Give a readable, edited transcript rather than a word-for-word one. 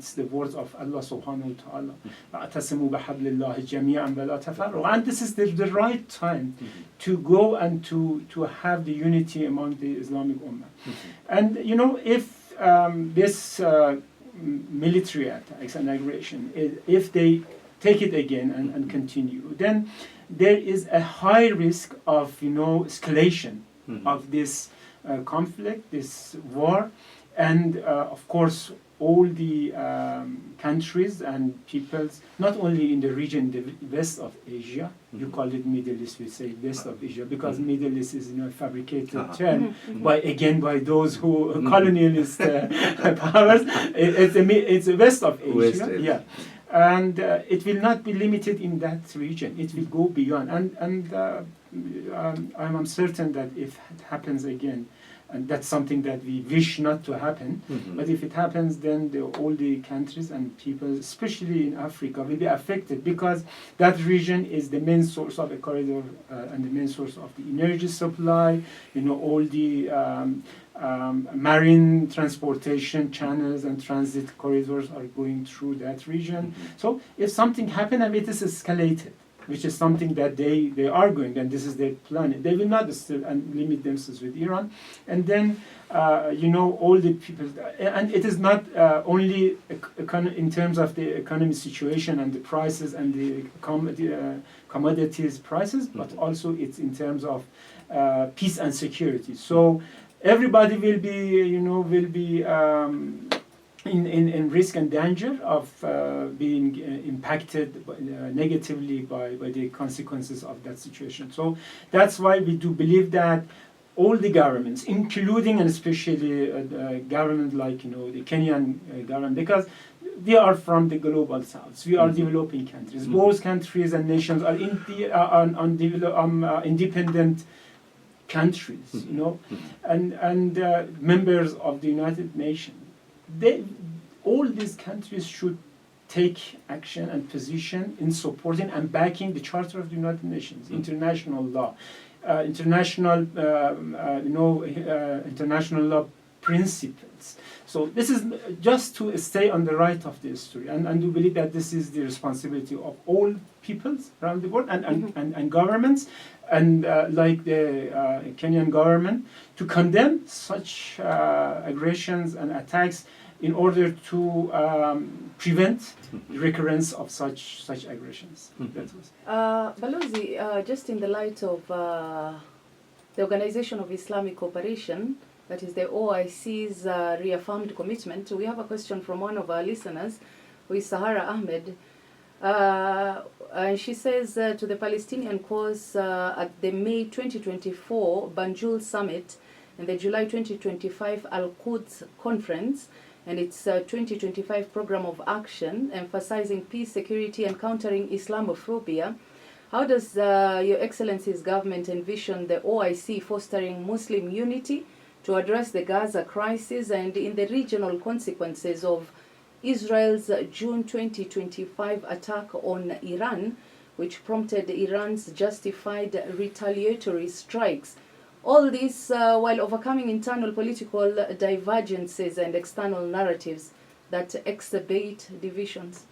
It's the words of Allah subhanahu wa ta'ala. "Wa'tasimu bihablillahi jami'an wa la tafarraqu." And this is the right time to go and to have the unity among the Islamic Ummah. And if this military attacks and aggression, if they take it again and continue, then there is a high risk of escalation of this conflict, this war, and of course all the countries and peoples, not only in the region, the west of Asia, you call it Middle East, we say west of Asia, because Middle East is a fabricated term by those who colonialist powers. It's the west of Asia, yeah. And it will not be limited in that region. It will go beyond. And I'm certain that if it happens again, and that's something that we wish not to happen, but if it happens, then all the countries and people, especially in Africa, will be affected, because that region is the main source of a corridor and the main source of the energy supply. All the marine transportation channels and transit corridors are going through that region. So if something happens and it is escalated, which is something that they are going, and this is their plan, they will not still and limit themselves with Iran. And then, all the people, and it is not only in terms of the economic situation and the prices and the commodities prices, but also it's in terms of peace and security. So everybody will be, in risk and danger of being impacted negatively by the consequences of that situation. So that's why we do believe that all the governments, including and especially government like the Kenyan government, because we are from the global south, we are developing countries. Both countries and nations are independent countries, and members of the United Nations. All these countries should take action and position in supporting and backing the Charter of the United Nations, international law, international law principles. So this is just to stay on the right of the history, and we believe that this is the responsibility of all peoples around the world and governments, and like the Kenyan government, to condemn such aggressions and attacks in order to prevent the recurrence of such aggressions. Balozi, just in the light of the Organization of Islamic Cooperation, that is the OIC's reaffirmed commitment, we have a question from one of our listeners, who is Sahara Ahmed. And she says, to the Palestinian cause at the May 2024 Banjul Summit and the July 2025 Al-Quds Conference, and its 2025 program of action emphasizing peace, security, and countering Islamophobia. How does Your Excellency's government envision the OIC fostering Muslim unity to address the Gaza crisis and in the regional consequences of Israel's June 2025 attack on Iran, which prompted Iran's justified retaliatory strikes? All this while overcoming internal political divergences and external narratives that exacerbate divisions.